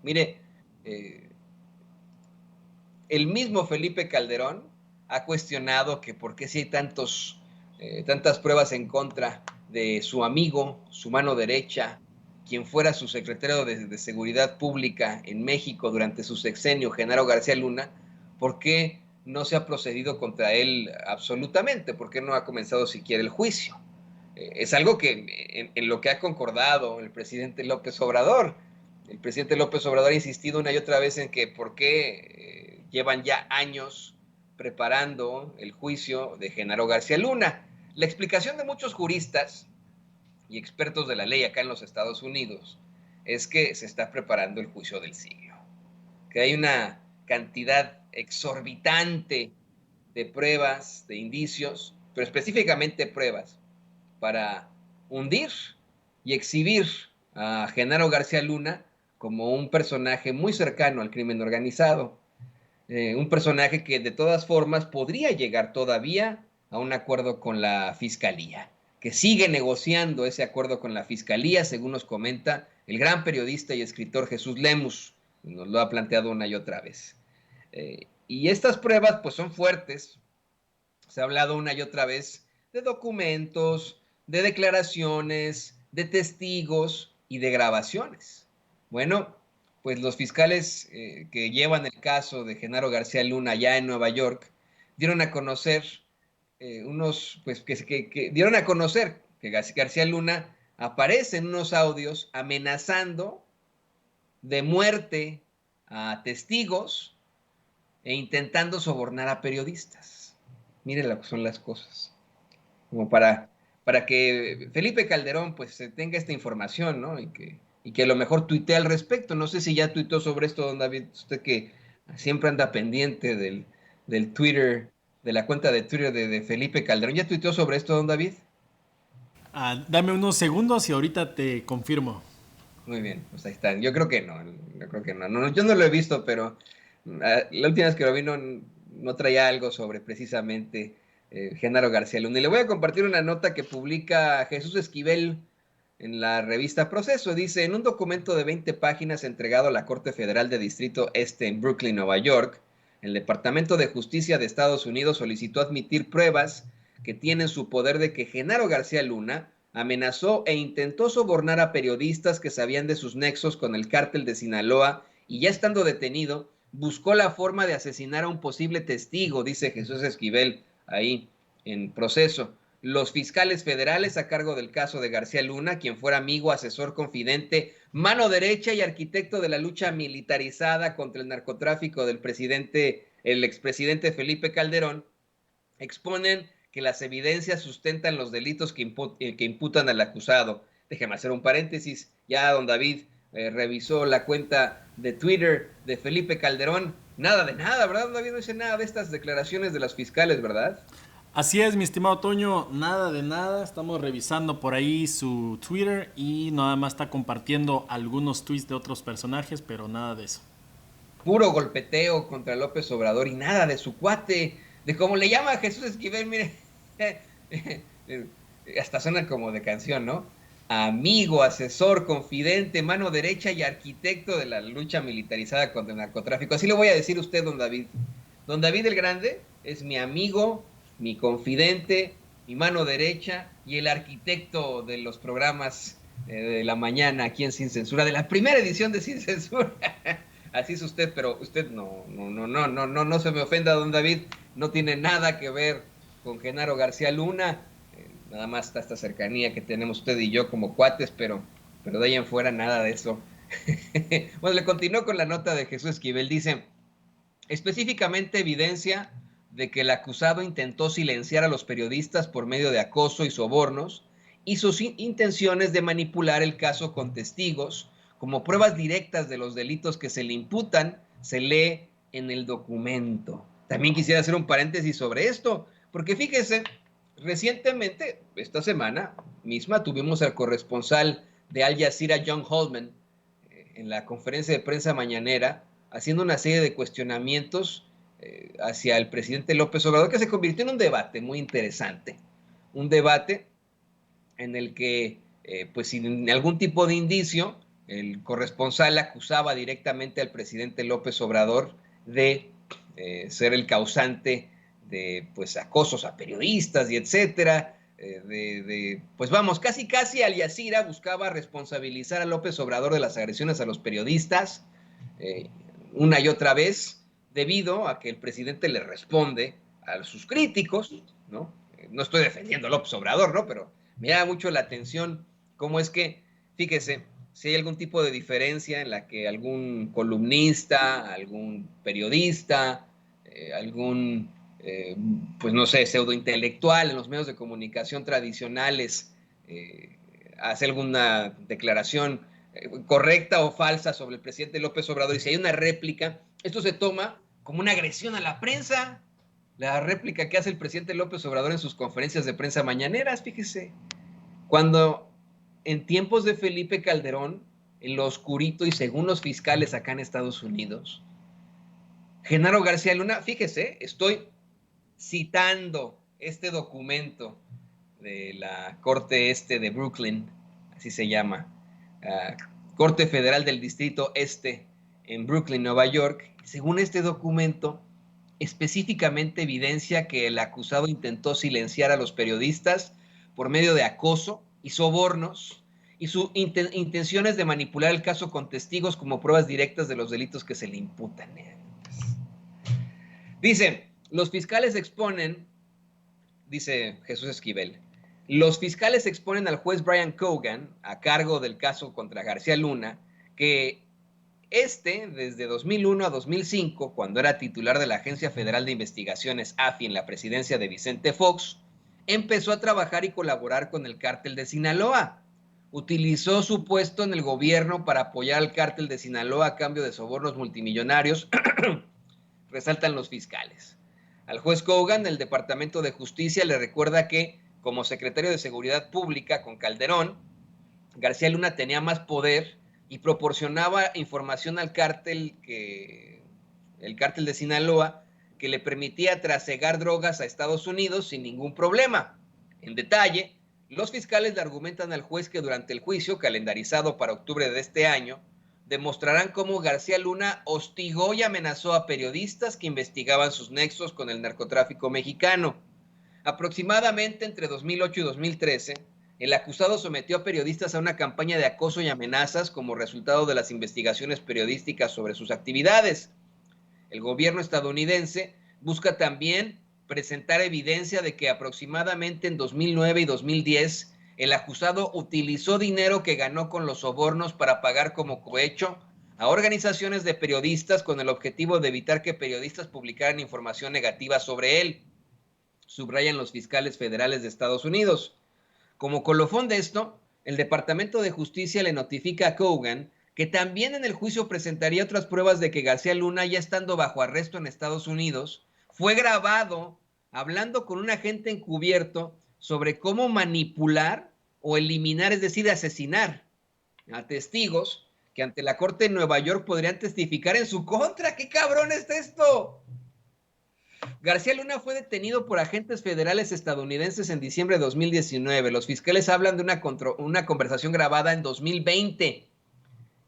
Mire, eh, el mismo Felipe Calderón ha cuestionado que por qué si hay tantas pruebas en contra de su amigo, su mano derecha, quien fuera su secretario de Seguridad Pública en México durante su sexenio, Genaro García Luna, ¿por qué no se ha procedido contra él absolutamente? ¿Por qué no ha comenzado siquiera el juicio? Es algo que en lo que ha concordado el presidente López Obrador. El presidente López Obrador ha insistido una y otra vez en que por qué llevan ya años preparando el juicio de Genaro García Luna. La explicación de muchos juristas y expertos de la ley acá en los Estados Unidos es que se está preparando el juicio del siglo, que hay una cantidad exorbitante de pruebas, de indicios, pero específicamente pruebas para hundir y exhibir a Genaro García Luna como un personaje muy cercano al crimen organizado, un personaje que de todas formas podría llegar todavía a un acuerdo con la Fiscalía, que sigue negociando ese acuerdo con la Fiscalía, según nos comenta el gran periodista y escritor Jesús Lemus, nos lo ha planteado una y otra vez. Y estas pruebas pues son fuertes, se ha hablado una y otra vez de documentos, de declaraciones, de testigos y de grabaciones. Bueno, pues los fiscales que llevan el caso de Genaro García Luna allá en Nueva York dieron a conocer pues que dieron a conocer que García Luna aparece en unos audios amenazando de muerte a testigos e intentando sobornar a periodistas. Miren lo que son las cosas. Como para que Felipe Calderón pues tenga esta información, ¿no? Y que a lo mejor tuitee al respecto. No sé si ya tuiteó sobre esto, don David, usted que siempre anda pendiente del Twitter, de la cuenta de Twitter de Felipe Calderón. ¿Ya tuiteó sobre esto, don David? Dame unos segundos y ahorita te confirmo. Muy bien, pues ahí está. Yo creo que no, yo creo que no. Yo no lo he visto, pero la última vez que lo vi no traía algo sobre precisamente Genaro García Luna. Y le voy a compartir una nota que publica Jesús Esquivel en la revista Proceso. Dice, en un documento de 20 páginas entregado a la Corte Federal de Distrito Este en Brooklyn, Nueva York, el Departamento de Justicia de Estados Unidos solicitó admitir pruebas que tienen su poder de que Genaro García Luna amenazó e intentó sobornar a periodistas que sabían de sus nexos con el cártel de Sinaloa y ya estando detenido, buscó la forma de asesinar a un posible testigo, dice Jesús Esquivel ahí en Proceso. Los fiscales federales a cargo del caso de García Luna, quien fuera amigo, asesor confidente, mano derecha y arquitecto de la lucha militarizada contra el narcotráfico del el expresidente Felipe Calderón, exponen que las evidencias sustentan los delitos que imputan al acusado. Déjeme hacer un paréntesis, ya don David revisó la cuenta de Twitter de Felipe Calderón, nada de nada, ¿verdad? Don David no dice nada de estas declaraciones de las fiscales, ¿verdad? Así es, mi estimado Toño, nada de nada. Estamos revisando por ahí su Twitter y nada más está compartiendo algunos tweets de otros personajes, pero nada de eso. Puro golpeteo contra López Obrador y nada de su cuate, de cómo le llama a Jesús Esquivel, mire, hasta suena como de canción, ¿no? Amigo, asesor, confidente, mano derecha y arquitecto de la lucha militarizada contra el narcotráfico. Así le voy a decir a usted, don David. Don David el Grande es mi amigo, mi confidente, mi mano derecha y el arquitecto de los programas de la mañana aquí en Sin Censura, de la primera edición de Sin Censura. Así es usted, pero usted no se me ofenda, don David, no tiene nada que ver con Genaro García Luna, nada más está esta cercanía que tenemos usted y yo como cuates, pero de ahí en fuera nada de eso. Bueno, le continúo con la nota de Jesús Esquivel, dice, específicamente evidencia de que el acusado intentó silenciar a los periodistas por medio de acoso y sobornos y sus intenciones de manipular el caso con testigos como pruebas directas de los delitos que se le imputan, se lee en el documento. También quisiera hacer un paréntesis sobre esto, porque fíjese, recientemente, esta semana misma, tuvimos al corresponsal de Al Jazeera, John Holman, en la conferencia de prensa mañanera, haciendo una serie de cuestionamientos hacia el presidente López Obrador, que se convirtió en un debate muy interesante. Un debate en el que, pues sin algún tipo de indicio, el corresponsal acusaba directamente al presidente López Obrador de ser el causante de pues acosos a periodistas y etcétera. Pues vamos, casi Al Jazeera buscaba responsabilizar a López Obrador de las agresiones a los periodistas una y otra vez, debido a que el presidente le responde a sus críticos, ¿no? No estoy defendiendo a López Obrador, ¿no? Pero me llama mucho la atención cómo es que, fíjese, si hay algún tipo de diferencia en la que algún columnista, algún periodista, algún, pues no sé, pseudointelectual en los medios de comunicación tradicionales hace alguna declaración correcta o falsa sobre el presidente López Obrador, y si hay una réplica, esto se toma como una agresión a la prensa. La réplica que hace el presidente López Obrador en sus conferencias de prensa mañaneras, fíjese, cuando en tiempos de Felipe Calderón, en lo oscurito y según los fiscales acá en Estados Unidos, Genaro García Luna, fíjese, estoy citando este documento de la Corte Este de Brooklyn, así se llama, Corte Federal del Distrito Este en Brooklyn, Nueva York. Según este documento, específicamente evidencia que el acusado intentó silenciar a los periodistas por medio de acoso y sobornos, y sus intenciones de manipular el caso con testigos como pruebas directas de los delitos que se le imputan. Dice, los fiscales exponen, dice Jesús Esquivel, los fiscales exponen al juez Brian Cogan, a cargo del caso contra García Luna, que desde 2001 a 2005, cuando era titular de la Agencia Federal de Investigaciones AFI en la presidencia de Vicente Fox, empezó a trabajar y colaborar con el cártel de Sinaloa. Utilizó su puesto en el gobierno para apoyar al cártel de Sinaloa a cambio de sobornos multimillonarios, resaltan los fiscales. Al juez Cogan, el Departamento de Justicia le recuerda que, como secretario de Seguridad Pública con Calderón, García Luna tenía más poder y proporcionaba información al cártel el cártel de Sinaloa, que le permitía trasegar drogas a Estados Unidos sin ningún problema. En detalle, los fiscales le argumentan al juez que durante el juicio, calendarizado para octubre de este año, demostrarán cómo García Luna hostigó y amenazó a periodistas que investigaban sus nexos con el narcotráfico mexicano. Aproximadamente entre 2008 y 2013, el acusado sometió a periodistas a una campaña de acoso y amenazas como resultado de las investigaciones periodísticas sobre sus actividades. El gobierno estadounidense busca también presentar evidencia de que aproximadamente en 2009 y 2010 el acusado utilizó dinero que ganó con los sobornos para pagar como cohecho a organizaciones de periodistas con el objetivo de evitar que periodistas publicaran información negativa sobre él, subrayan los fiscales federales de Estados Unidos. Como colofón de esto, el Departamento de Justicia le notifica a Cogan que también en el juicio presentaría otras pruebas de que García Luna, ya estando bajo arresto en Estados Unidos, fue grabado hablando con un agente encubierto sobre cómo manipular o eliminar, es decir, asesinar a testigos que ante la Corte de Nueva York podrían testificar en su contra. ¡Qué cabrón es esto! García Luna fue detenido por agentes federales estadounidenses en diciembre de 2019. Los fiscales hablan de una conversación grabada en 2020,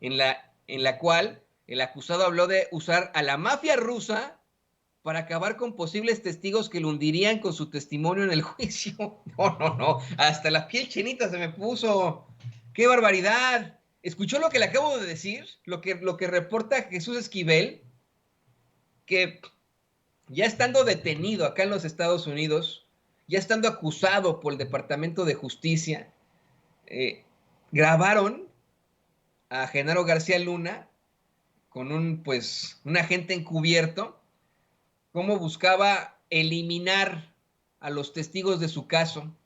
en la cual el acusado habló de usar a la mafia rusa para acabar con posibles testigos que lo hundirían con su testimonio en el juicio. No, hasta la piel chinita se me puso. ¡Qué barbaridad! ¿Escuchó lo que le acabo de decir? Lo que reporta Jesús Esquivel, que ya estando detenido acá en los Estados Unidos, ya estando acusado por el Departamento de Justicia, grabaron a Genaro García Luna con un agente encubierto, cómo buscaba eliminar a los testigos de su caso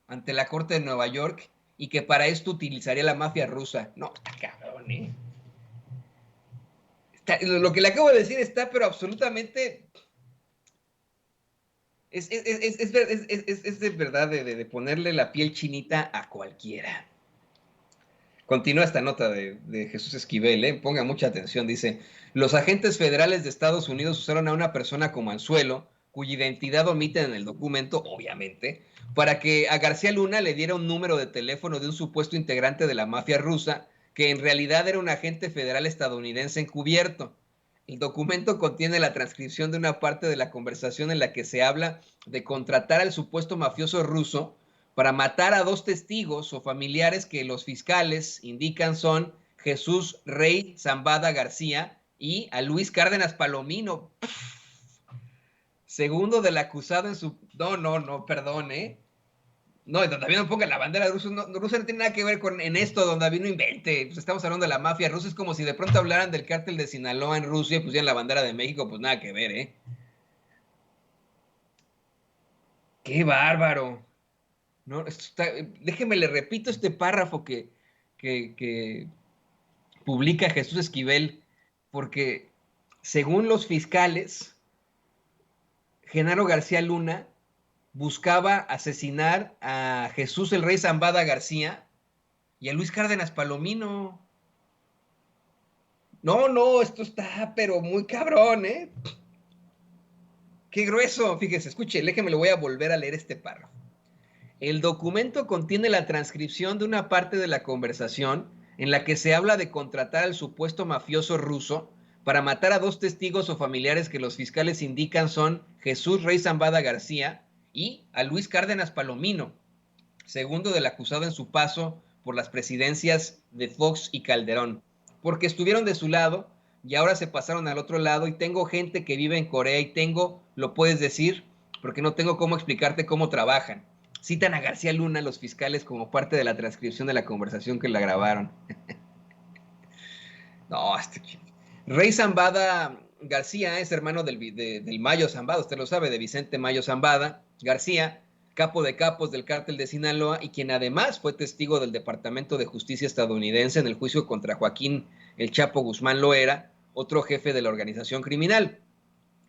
ante la Corte de Nueva York, y que para esto utilizaría la mafia rusa. No, está cabrón, lo que le acabo de decir está, pero absolutamente... Es de verdad de ponerle la piel chinita a cualquiera. Continúa esta nota de Jesús Esquivel, ponga mucha atención, dice: los agentes federales de Estados Unidos usaron a una persona como anzuelo, cuya identidad omiten en el documento, obviamente, para que a García Luna le diera un número de teléfono de un supuesto integrante de la mafia rusa que en realidad era un agente federal estadounidense encubierto. El documento contiene la transcripción de una parte de la conversación en la que se habla de contratar al supuesto mafioso ruso para matar a 2 testigos o familiares que los fiscales indican son Jesús Rey Zambada García y a Luis Cárdenas Palomino, segundo del acusado en su... No, perdón, ¿eh? No, don David no ponga la bandera rusa, Rusia no tiene nada que ver en esto, don David no invente, pues estamos hablando de la mafia rusa, es como si de pronto hablaran del cártel de Sinaloa en Rusia y pusieran la bandera de México, pues nada que ver, ¿eh? ¡Qué bárbaro! No, déjeme le repito este párrafo que publica Jesús Esquivel, porque según los fiscales, Genaro García Luna buscaba asesinar a Jesús el Rey Zambada García y a Luis Cárdenas Palomino. No, esto está pero muy cabrón, ¿eh? Qué grueso, fíjese, escuche, déjeme, le voy a volver a leer este párrafo. El documento contiene la transcripción de una parte de la conversación en la que se habla de contratar al supuesto mafioso ruso para matar a 2 testigos o familiares que los fiscales indican son Jesús Rey Zambada García y a Luis Cárdenas Palomino, segundo del acusado en su paso por las presidencias de Fox y Calderón, porque estuvieron de su lado y ahora se pasaron al otro lado y tengo gente que vive en Corea y lo puedes decir, porque no tengo cómo explicarte cómo trabajan. Citan a García Luna, los fiscales, como parte de la transcripción de la conversación que la grabaron. No, Rey Zambada García es hermano del Mayo Zambada, usted lo sabe, de Vicente Mayo Zambada García, capo de capos del cártel de Sinaloa y quien además fue testigo del Departamento de Justicia estadounidense en el juicio contra Joaquín El Chapo Guzmán Loera, otro jefe de la organización criminal.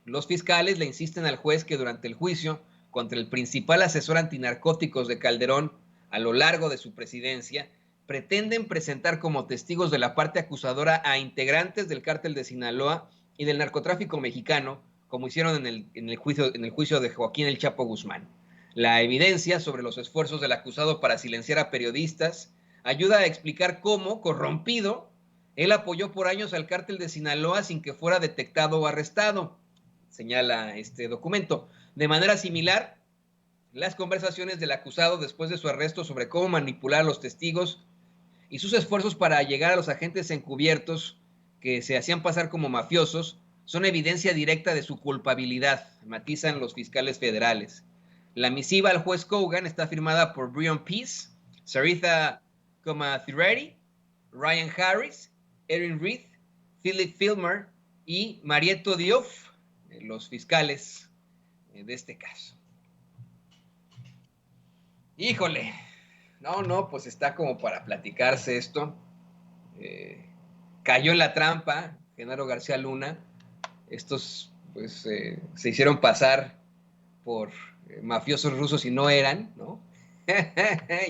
Los fiscales le insisten al juez que durante el juicio contra el principal asesor antinarcóticos de Calderón a lo largo de su presidencia, pretenden presentar como testigos de la parte acusadora a integrantes del cártel de Sinaloa y del narcotráfico mexicano, como hicieron en el juicio de Joaquín El Chapo Guzmán. La evidencia sobre los esfuerzos del acusado para silenciar a periodistas ayuda a explicar cómo, corrompido, él apoyó por años al cártel de Sinaloa sin que fuera detectado o arrestado, señala este documento. De manera similar, las conversaciones del acusado después de su arresto sobre cómo manipular a los testigos y sus esfuerzos para llegar a los agentes encubiertos que se hacían pasar como mafiosos son evidencia directa de su culpabilidad, matizan los fiscales federales. La misiva al juez Kogan está firmada por Brian Peace, Saritha Thiretti, Ryan Harris, Erin Reed, Philip Filmer y Marieto Diouf, los fiscales de este caso. Híjole, no, pues está como para platicarse esto. Cayó en la trampa Genaro García Luna. Estos pues se hicieron pasar por mafiosos rusos y no eran, ¿no?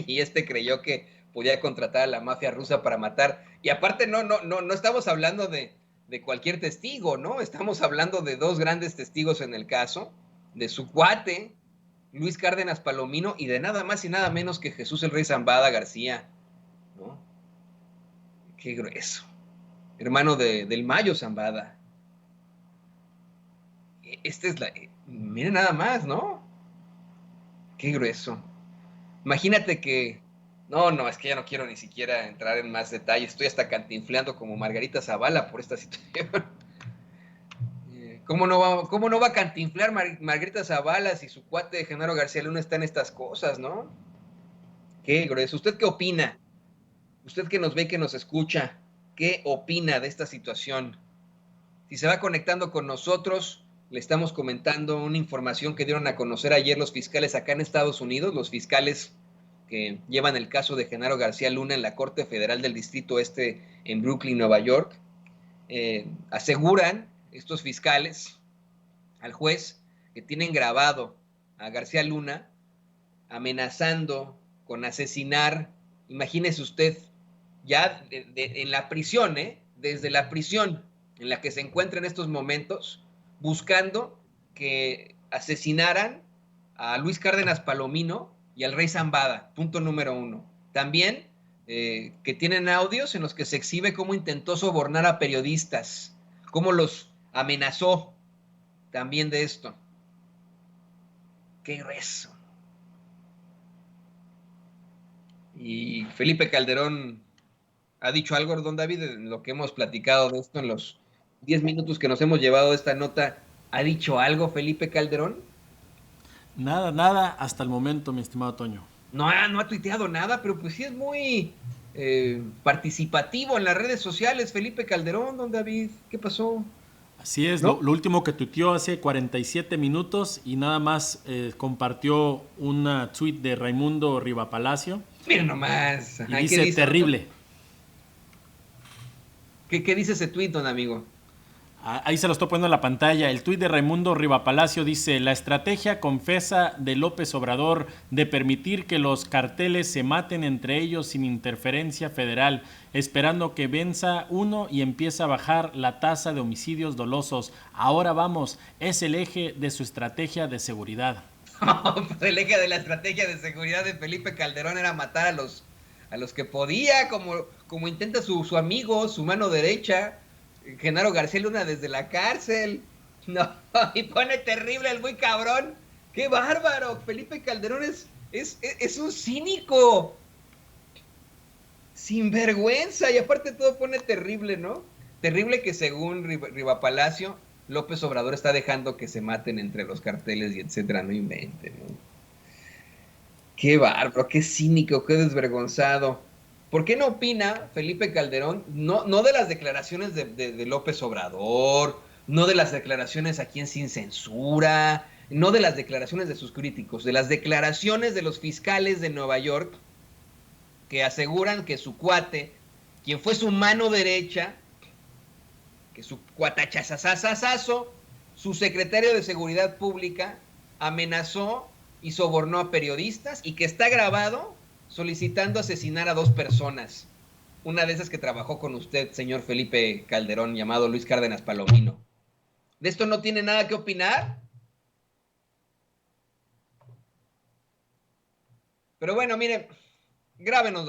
Y creyó que podía contratar a la mafia rusa para matar. Y aparte no estamos hablando de cualquier testigo, ¿no? Estamos hablando de 2 grandes testigos en el caso, de su cuate, Luis Cárdenas Palomino, y de nada más y nada menos que Jesús el Rey Zambada García, ¿no? Qué grueso. Hermano del Mayo Zambada. Miren nada más, ¿no? Qué grueso. Imagínate que... No, es que ya no quiero ni siquiera entrar en más detalles. Estoy hasta cantinfleando como Margarita Zavala por esta situación. ¿Cómo no va a cantinflar Margarita Zavala si su cuate de Genaro García Luna está en estas cosas, ¿no? Qué grueso. ¿Usted qué opina? Usted que nos ve, que nos escucha, ¿qué opina de esta situación? Si se va conectando con nosotros, le estamos comentando una información que dieron a conocer ayer los fiscales acá en Estados Unidos, los fiscales que llevan el caso de Genaro García Luna en la Corte Federal del Distrito Este en Brooklyn, Nueva York. Aseguran estos fiscales al juez que tienen grabado a García Luna amenazando con asesinar, imagínese usted, ya en la prisión, desde la prisión en la que se encuentra en estos momentos, buscando que asesinaran a Luis Cárdenas Palomino y al Rey Zambada, punto número 1. También que tienen audios en los que se exhibe cómo intentó sobornar a periodistas, cómo los amenazó también de esto. Qué grueso. Y Felipe Calderón ha dicho algo, don David, en lo que hemos platicado de esto en los 10 minutos que nos hemos llevado de esta nota. ¿Ha dicho algo Felipe Calderón? Nada, nada hasta el momento, mi estimado Toño. No ha tuiteado nada, pero pues sí es muy participativo en las redes sociales, Felipe Calderón, don David. ¿Qué pasó? Así es, ¿No? lo último que tuiteó hace 47 minutos y nada más compartió una tweet de Raimundo Rivapalacio Miren nomás. y ¿Qué dice dice? terrible. ¿Qué dice ese tuit, don amigo? Ahí se lo estoy poniendo en la pantalla. El tuit de Raimundo Rivapalacio dice: la estrategia confesa de López Obrador de permitir que los carteles se maten entre ellos sin interferencia federal, esperando que venza uno y empiece a bajar la tasa de homicidios dolosos. Ahora vamos, es el eje de su estrategia de seguridad. El eje de la estrategia de seguridad de Felipe Calderón era matar a los que podía, como intenta su amigo, su mano derecha, Genaro García Luna desde la cárcel. No, y pone terrible el muy cabrón. ¡Qué bárbaro! Felipe Calderón es un cínico. Sin vergüenza. Y aparte todo pone terrible, ¿no? Terrible que según Rivapalacio, López Obrador está dejando que se maten entre los carteles y etcétera. No inventen, ¿no? Qué bárbaro, qué cínico, qué desvergonzado. ¿Por qué no opina Felipe Calderón? No de las declaraciones de López Obrador, no de las declaraciones aquí en Sin Censura, no de las declaraciones de sus críticos, de las declaraciones de los fiscales de Nueva York que aseguran que su cuate, quien fue su mano derecha, que su cuatachazazazazo, su secretario de Seguridad Pública, amenazó y sobornó a periodistas y que está grabado solicitando asesinar a 2 personas. Una de esas que trabajó con usted, señor Felipe Calderón, llamado Luis Cárdenas Palomino. ¿De esto no tiene nada que opinar? Pero bueno, mire, grábenos.